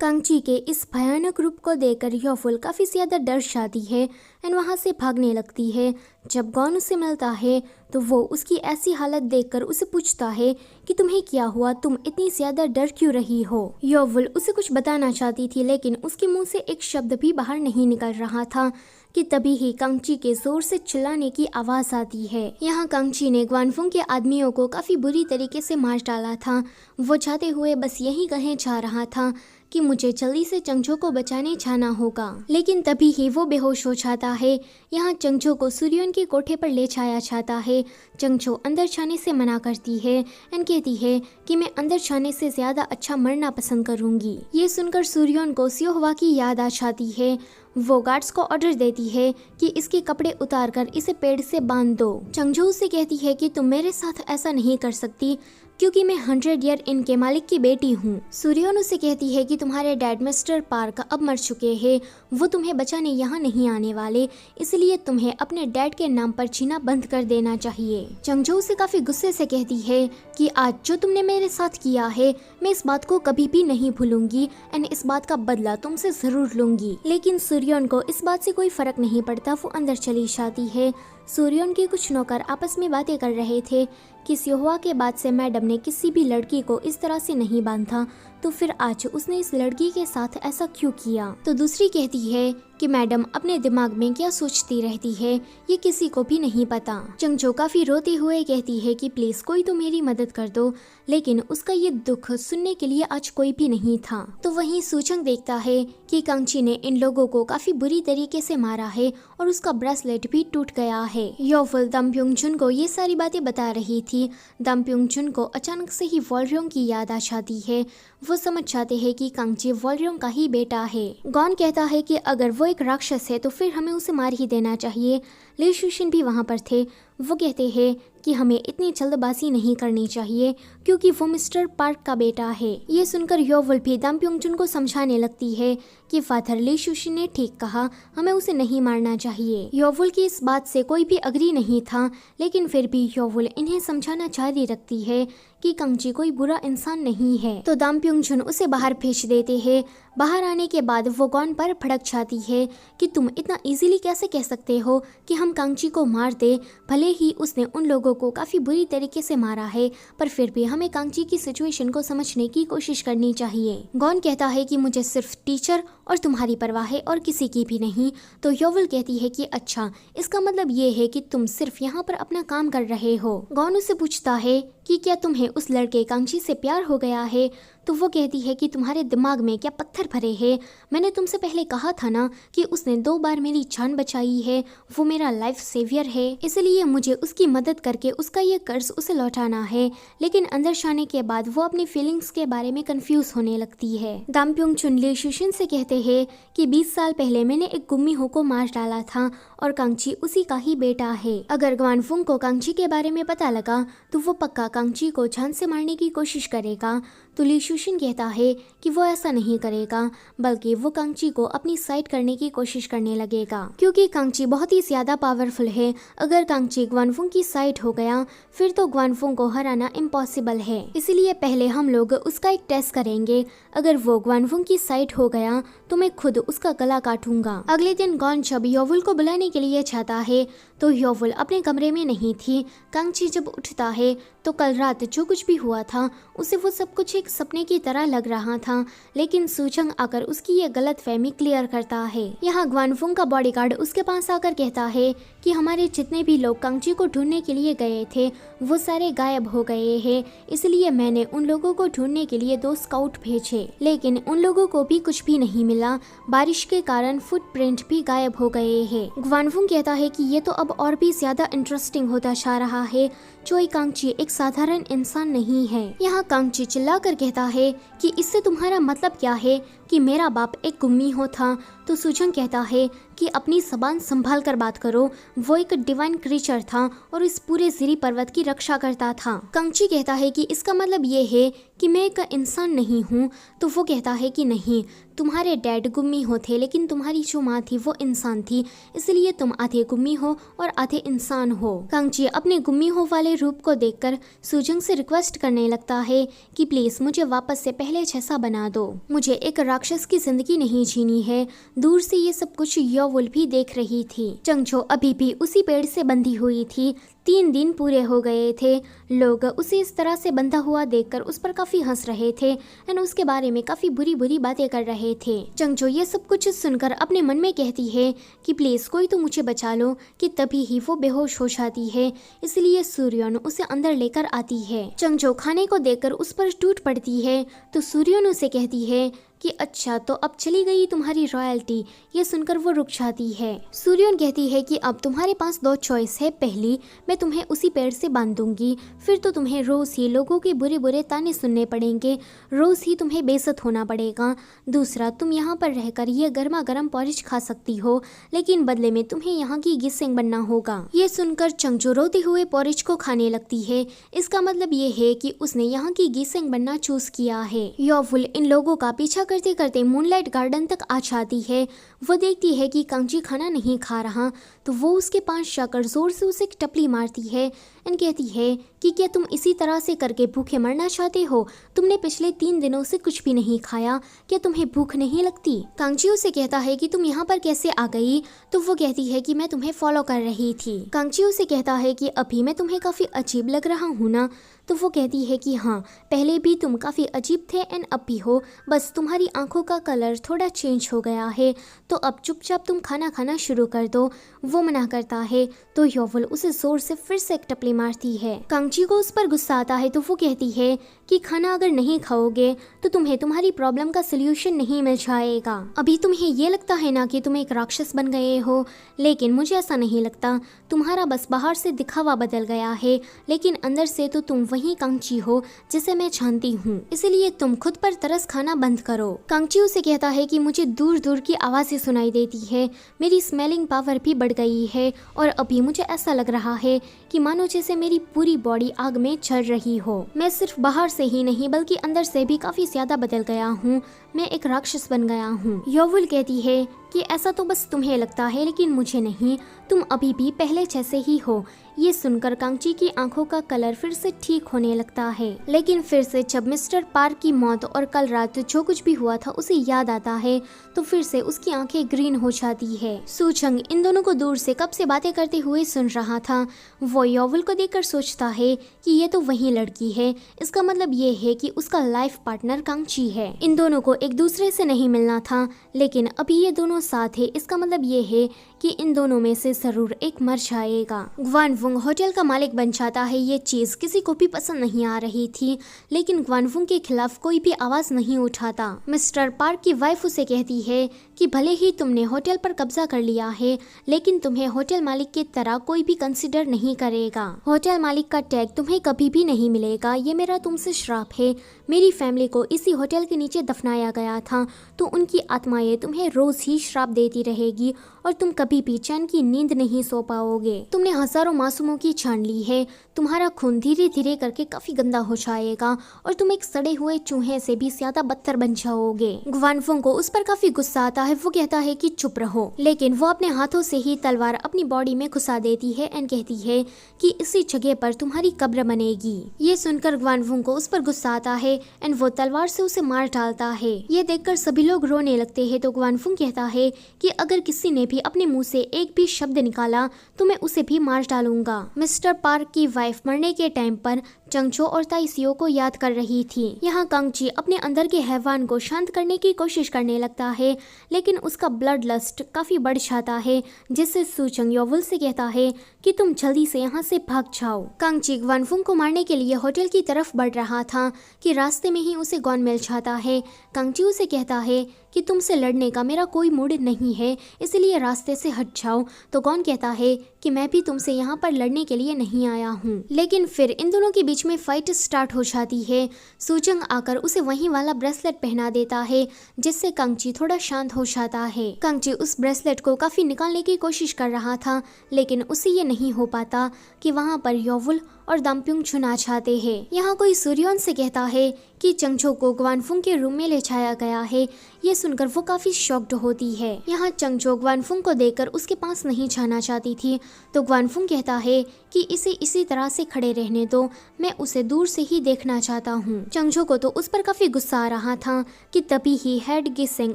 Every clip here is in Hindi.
कांची के इस भयानक रूप को देखकर योफुल काफी ज्यादा डर जाती है एंड वहां से भागने लगती है। जब गॉन उसे मिलता है तो वो उसकी ऐसी हालत देखकर उसे पूछता है कि तुम्हें क्या हुआ, तुम इतनी ज्यादा डर क्यों रही हो। योफुल उसे कुछ बताना चाहती थी लेकिन उसके मुंह से एक शब्द भी बाहर नहीं निकल रहा था कि तभी ही कांची के जोर से चिल्लाने की आवाज आती है। यहाँ कांची ने ग्वानफुंग के आदमियों को काफी बुरी तरीके से मार डाला था। वो जाते हुए बस यही कहने जा रहा था कि मुझे जल्दी से चंगझो को बचाने जाना होगा, लेकिन तभी ही वो बेहोश हो जाता है। यहाँ चंगझो को सूर्योन के कोठे पर ले जाया जाता है। चंगझो अंदर जाने से मना करती है एंड कहती है कि मैं अंदर जाने से ज्यादा अच्छा मरना पसंद करूंगी। ये सुनकर सूर्योन को स्योहवा की याद आ जाती है। वो गार्ड्स को ऑर्डर देती है कि इसके कपड़े उतारकर इसे पेड़ से बांध दो। चंगझो उसे कहती है कि तुम मेरे साथ ऐसा नहीं कर सकती क्योंकि मैं 100 ईयर इन के मालिक की बेटी हूँ। सूर्योन उसे कहती है कि तुम्हारे डैड मिस्टर पार्क अब मर चुके हैं, वो तुम्हें बचाने यहाँ नहीं आने वाले, इसलिए तुम्हें अपने डैड के नाम पर जीना बंद कर देना चाहिए। चंगझो उसे काफी गुस्से से कहती है कि आज जो तुमने मेरे साथ किया है मैं इस बात को कभी भी नहीं भूलूंगी एंड इस बात का बदला तुमसे जरूर लूंगी। लेकिन सूर्योन को इस बात से कोई फर्क नहीं पड़ता, वो अंदर चली जाती है। सूर्योन के कुछ नौकर आपस में बातें कर रहे थे कि स्योहवा के बाद से मैडम ने किसी भी लड़की को इस तरह से नहीं बांधा, तो फिर आज उसने इस लड़की के साथ ऐसा क्यों किया। तो दूसरी कहती है कि मैडम अपने दिमाग में क्या सोचती रहती है ये किसी को भी नहीं पता। चंगझो काफी रोते हुए कहती है कि प्लीज कोई तो मेरी मदद कर दो, लेकिन उसका ये दुख सुनने के लिए आज कोई भी नहीं था। तो वहीं सूचंग देखता है कि कांची ने इन लोगों को काफी बुरी तरीके से मारा है और उसका ब्रेसलेट भी टूट गया है। योफुल दम्प्योंगचुन को ये सारी बातें बता रही थी। दम्प्योंगचुन को अचानक से ही वॉलरोंग की याद आ जाती है। वो समझ जाते हैं कि कांची वॉलरोंग का ही बेटा है। गॉन कहता है कि अगर वो एक राक्षस है तो फिर हमें उसे मार ही देना चाहिए। ली शुशिन भी वहाँ पर थे। वो कहते हैं कि हमें इतनी जल्दबाजी नहीं करनी चाहिए क्योंकि वो मिस्टर पार्क का बेटा है। ये सुनकर योवुल भी दम्प्योंगचुन को समझाने लगती है कि फादर ली शुशिन ने ठीक कहा, हमें उसे नहीं मारना चाहिए। योवुल की इस बात से कोई भी अग्री नहीं था, लेकिन फिर भी योवुल इन्हें समझाना जारी रखती है कि कांची कोई बुरा इंसान नहीं है। तो दम्प्योंगचुन उसे बाहर भेज देते हैं। बाहर आने के बाद वो गॉन पर भड़क जाती है कि तुम इतना इजीली कैसे कह सकते हो कि हम कांची को मार दे। भले ही उसने उन लोगों को काफी बुरी तरीके से मारा है, पर फिर भी हमें कांची की सिचुएशन को समझने की कोशिश करनी चाहिए। गॉन कहता है कि मुझे सिर्फ टीचर और तुम्हारी परवाह है और किसी की भी नहीं। तो योवुल कहती है कि अच्छा, इसका मतलब ये है कि तुम सिर्फ यहाँ पर अपना काम कर रहे हो। गॉन उससे पूछता है कि क्या तुम्हें उस लड़के कांची से प्यार हो गया है। तो वो कहती है कि तुम्हारे दिमाग में क्या पत्थर भरे हैं, मैंने तुमसे पहले कहा था ना कि उसने 2 बार मेरी जान बचाई है, वो मेरा लाइफ सेवियर है, इसलिए मुझे उसकी मदद करके उसका ये कर्ज उसे लौटाना है। लेकिन अंदर जाने के बाद वो अपनी फीलिंग्स के बारे में कंफ्यूज होने लगती है। दम्प्योंगचुन ली शुशिन से कहते हैं कि 20 साल पहले मैंने एक गुम्मीहो को मार डाला था और कांची उसी का ही बेटा है। अगर ग्वानफुंग को कांची के बारे में पता लगा तो वो पक्का कांची को जान से मारने की कोशिश करेगा। तो ली शुशिन कहता है कि वो ऐसा नहीं करेगा, बल्कि वो कांची को अपनी साइड करने की कोशिश करने लगेगा, क्योंकि कांची बहुत ही ज्यादा पावरफुल है। अगर कांची ग्वानफुंग की साइड हो गया फिर तो ग्वानफुंग को हराना इम्पॉसिबल है। इसलिए पहले हम लोग उसका एक टेस्ट करेंगे। अगर वो ग्वानफुंग की साइड हो गया तो मैं खुद उसका गला काटूंगा। अगले दिन गॉन जब योवुल को बुलाने के लिए जाता है तो योवुल अपने कमरे में नहीं थी। कांची जब उठता है तो कल रात जो कुछ भी हुआ था उसे वो सब कुछ एक सपने की तरह लग रहा था, लेकिन सूचंग आकर उसकी ये गलत फहमी क्लियर करता है। यहाँ ग्वानफुंग का बॉडीगार्ड उसके पास आकर कहता है कि हमारे जितने भी लोग कांची को ढूंढने के लिए गए थे वो सारे गायब हो गए हैं, इसलिए मैंने उन लोगों को ढूंढने के लिए 2 स्काउट भेजे, लेकिन उन लोगों को भी कुछ भी नहीं मिला। बारिश के कारण फुटप्रिंट भी गायब हो गए हैं। ग्वानफुंग कहता है कि ये तो अब और भी ज्यादा इंटरेस्टिंग होता जा रहा है। चोई कांची एक साधारण इंसान नहीं है। यहाँ कांची चिल्लाकर कहता है कि इससे तुम्हारा मतलब क्या है कि मेरा बाप एक गुम्मीहो था। तो सूचंग कहता है कि अपनी जबान संभाल कर बात करो, वो एक डिवाइन क्रीचर था और इस पूरे जिरी पर्वत की रक्षा करता था। कांची कहता है कि इसका मतलब ये है कि मैं एक इंसान नहीं हूँ। तो वो कहता है कि नहीं, तुम्हारे डैड गुम्मीहो थे, लेकिन तुम्हारी जो माँ थी वो इंसान थी, इसलिए तुम आधे गुम्मीहो और आधे इंसान हो। कांची अपने गुम्मीहो वाले रूप को देखकर सूजंग से रिक्वेस्ट करने लगता है कि प्लीज मुझे वापस से पहले जैसा बना दो, मुझे एक राक्षस की जिंदगी नहीं जीनी है। दूर से ये सब कुछ योवुल भी देख रही थी। चंगचो अभी भी उसी पेड़ से बंधी हुई थी। 3 दिन पूरे हो गए थे। लोग उसे इस तरह से बंधा हुआ देखकर उस पर काफी हंस रहे थे एंड उसके बारे में काफी बुरी बुरी बातें कर रहे थे। चंगचो ये सब कुछ सुनकर अपने मन में कहती है कि प्लीज कोई तो मुझे बचा लो, कि तभी ही वो बेहोश हो जाती है। इसलिए सूर्योन उसे अंदर लेकर आती है। चंगचो खाने को देखकर उस पर टूट पड़ती है तो सूर्योन उसे कहती है कि अच्छा तो अब चली गई तुम्हारी रॉयल्टी। ये सुनकर वो रुक जाती है। सूर्योन कहती है कि अब तुम्हारे पास 2 चॉइस है। पहली, मैं तुम्हें उसी पेड़ से बांध दूंगी, फिर तो तुम्हें रोज ही लोगों के बुरे बुरे ताने सुनने पड़ेंगे, रोज ही तुम्हें बेइज्जत होना पड़ेगा। दूसरा, तुम यहाँ पर रहकर ये गर्मा गर्म पॉरिज खा सकती हो, लेकिन बदले में तुम्हें यहाँ की गिसेंग बनना होगा। ये सुनकर चंगचो रोते हुए पॉरिज को खाने लगती है। इसका मतलब ये है कि उसने यहाँ की गिसेंग बनना चूज किया है। योवुल इन लोगों का पीछा करते करते मूनलाइट गार्डन तक आ जाती है। वो देखती है कि कांची खाना नहीं खा रहा तो वो उसके पास जाकर जोर से उसे टपली मारती है एंड कहती है कि क्या तुम इसी तरह से करके भूखे मरना चाहते हो? तुमने पिछले 3 दिनों से कुछ भी नहीं खाया, क्या तुम्हें भूख नहीं लगती? कांची उसे कहता है कि तुम यहाँ पर कैसे आ गई? तो वो कहती है कि मैं तुम्हें फॉलो कर रही थी। कांची उसे कहता है कि अभी मैं तुम्हें काफी अजीब लग रहा हूँ ना? तो वो कहती है कि हाँ, पहले भी तुम काफी अजीब थे एंड अब भी हो, बस तुम्हारी आंखों का कलर थोड़ा चेंज हो गया है, तो अब चुपचाप तुम खाना खाना शुरू कर दो। वो मना करता है तो योवुल उसे जोर से फिर से एक टपली मारती है। कांची को उस पर गुस्सा आता है तो वो कहती है कि खाना अगर नहीं खाओगे तो तुम्हें तुम्हारी प्रॉब्लम का सोल्यूशन नहीं मिल जाएगा। अभी तुम्हें ये लगता है ना कि तुम एक राक्षस बन गए हो, लेकिन मुझे ऐसा नहीं लगता। तुम्हारा बस बाहर से दिखावा बदल गया है, लेकिन अंदर से तो तुम वही कांची हो जिसे मैं जानती हूँ। इसलिए तुम खुद पर तरस खाना बंद करो। कांची उसे कहता है कि मुझे दूर दूर की आवाजें सुनाई देती है, मेरी स्मेलिंग पावर भी बढ़ गई है और अभी मुझे ऐसा लग रहा है कि मानो जैसे मेरी पूरी बॉडी आग में जल रही हो। मैं सिर्फ बाहर से ही नहीं बल्कि अंदर से भी काफी ज्यादा बदल गया हूँ। मैं एक राक्षस बन गया हूँ। योवुल कहती है कि ऐसा तो बस तुम्हें लगता है, लेकिन मुझे नहीं, तुम अभी भी पहले जैसे ही हो। ये सुनकर कांची की आंखों का कलर फिर से ठीक होने लगता है। लेकिन फिर से जब मिस्टर पार्क की मौत और कल रात जो कुछ भी हुआ था उसे याद आता है तो फिर से उसकी आंखें ग्रीन हो जाती है। सूचंग इन दोनों को दूर से कब से बातें करते हुए सुन रहा था। वो योवुल को देखकर सोचता है कि ये तो वही लड़की है। इसका मतलब ये है कि उसका लाइफ पार्टनर कांची है। इन दोनों को एक दूसरे से नहीं मिलना था, लेकिन अभी ये दोनों साथ है। इसका मतलब ये है कि इन दोनों में से जरूर एक मर जाएगा। ग्वानवुंग होटल का मालिक बन जाता है। ये चीज किसी को भी पसंद नहीं आ रही थी, लेकिन ग्वानवुंग के खिलाफ कोई भी आवाज नहीं उठाता। मिस्टर पार्क की वाइफ उसे कहती है कि भले ही तुमने होटल पर कब्जा कर लिया है, लेकिन तुम्हें होटल मालिक की तरह कोई भी कंसिडर नहीं करेगा। होटल मालिक का टैग तुम्हें कभी भी नहीं मिलेगा। ये मेरा तुमसे श्राप है। मेरी फैमिली को इसी होटल के नीचे दफनाया गया था, तो उनकी आत्माएं तुम्हें रोज ही श्राप देती रहेगी और तुम कभी भी चैन की नींद नहीं सो पाओगे। तुमने हजारों मासूमों की छान ली है। तुम्हारा खून धीरे धीरे करके काफी गंदा हो जाएगा और तुम एक सड़े हुए चूहे से भी ज्यादा बदतर बन जाओगे। ग्वानवुंग को उस पर काफी गुस्सा आता है। वो कहता है कि चुप रहो, लेकिन वो अपने हाथों से ही तलवार अपनी बॉडी में घुसा देती है एंड कहती है कि इसी जगह पर तुम्हारी कब्र बनेगी। ये सुनकर ग्वानवुंग को उस पर गुस्सा आता है एंड वो तलवार से उसे मार डालता है। ये देखकर सभी लोग रोने लगते हैं तो ग्वानवुंग कहता है कि अगर किसी ने भी अपने मुंह से एक भी शब्द निकाला तो मैं उसे भी मार डालूंगा। मिस्टर पार्क की वाइफ मरने के टाइम पर चंगचो और ताइसियो को याद कर रही थी। यहाँ कांची अपने अंदर के हैवान को शांत करने की कोशिश करने लगता है, लेकिन उसका ब्लड लस्ट काफी बढ़ जाता है, जिससे सूचंग योवुल से कहता है कि तुम जल्दी से यहाँ से भाग जाओ। कांची ग्वानवुंग को मारने के लिए होटल की तरफ बढ़ रहा था कि रास्ते में ही उसे गॉन मिल जाता है। कांची उसे कहता है कि तुमसे लड़ने का मेरा कोई मूड नहीं है, इसलिए रास्ते से हट जाओ। तो गॉन कहता है कि मैं भी तुमसे यहाँ पर लड़ने के लिए नहीं आया हूँ। लेकिन फिर इन दोनों के बीच में फाइट स्टार्ट हो जाती है। सूचंग आकर उसे वही वाला ब्रेसलेट पहना देता है, जिससे कांची थोड़ा शांत हो जाता है। कांची उस ब्रेसलेट को काफी निकालने की कोशिश कर रहा था, लेकिन उसे ये नहीं हो पाता कि वहाँ पर योवुल और दाम्प्यूंग छूना चाहते हैं। यहाँ कोई सूर्योन से कहता है कि चंगचो को ग्वानफुंग के रूम में ले जाया गया है। ये सुनकर वो काफी शॉक्ड होती है। यहाँ चंगचो ग्वानफुंग को देखकर उसके पास नहीं जाना चाहती थी, तो ग्वानफुंग कहता है कि इसे इसी तरह से खड़े रहने दो, मैं उसे दूर से ही देखना चाहता हूँ। चंगचो को तो उस पर काफी गुस्सा आ रहा था कि तभी ही हेड गिसेंग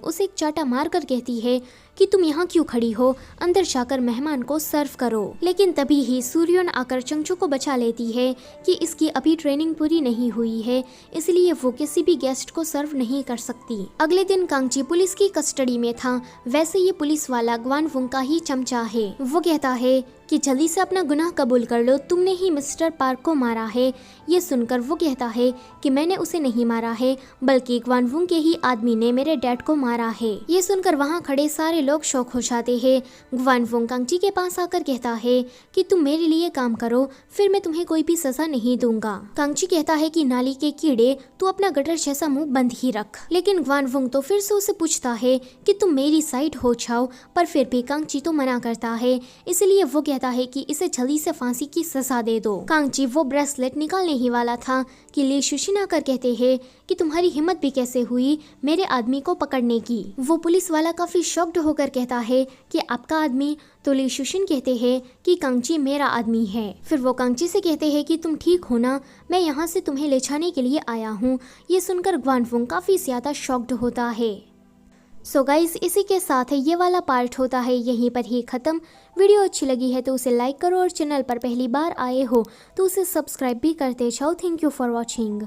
उसे एक चाटा मारकर कहती है कि तुम यहाँ क्यों खड़ी हो, अंदर जाकर मेहमान को सर्व करो। लेकिन तभी ही सूर्योन आकर चंगचो को बचा लेती है कि इसकी अभी ट्रेनिंग पूरी नहीं हुई है, इसलिए वो किसी भी गेस्ट को सर्व नहीं कर सकती। अगले दिन कांगची पुलिस की कस्टडी में था। वैसे ये पुलिस वाला ग्वानफुंग का ही चमचा है। वो कहता है कि जल्दी से अपना गुनाह कबूल कर लो, तुमने ही मिस्टर पार्क को मारा है। ये सुनकर वो कहता है कि मैंने उसे नहीं मारा है, बल्कि ग्वानफुंग के ही आदमी ने मेरे डैड को मारा है। ये सुनकर वहाँ खड़े सारे लोग शौक हो जाते हैं। ग्वानफुंग कांगची के पास आकर कहता है कि तुम मेरे लिए काम करो, फिर मैं तुम्हें कोई भी सजा नहीं दूंगा। कांगची कहता है कि नाली के कीड़े, तू अपना गटर जैसा मुंह बंद ही रख। लेकिन ग्वानफुंग तो फिर से उसे पूछता है कि तुम मेरी साइड हो जाओ, पर फिर भी कांगची तो मना करता है। इसलिए वो कहता है कि इसे जल्दी से फांसी की सजा दे दो। कांगची वो ब्रेसलेट निकालने ही वाला था कि ली शुशिन आकर कहते हैं कि तुम्हारी हिम्मत भी कैसे हुई मेरे आदमी को पकड़ने की। वो पुलिस वाला काफी शॉक्ड होकर कहता है कि आपका आदमी? तो ली शुशिन कहते हैं कि कांगची मेरा आदमी है। फिर वो कांगची से कहते हैं कि तुम ठीक हो ना, मैं यहाँ से तुम्हें ले जाने के लिए आया हूँ। ये सुनकर ग्वानफुंग काफी ज्यादा शॉक्ड होता है। सो गाइस, इसी के साथ है ये वाला पार्ट होता है यहीं पर ही ख़त्म। वीडियो अच्छी लगी है तो उसे लाइक करो और चैनल पर पहली बार आए हो तो उसे सब्सक्राइब भी करते जाओ। Thank you for watching.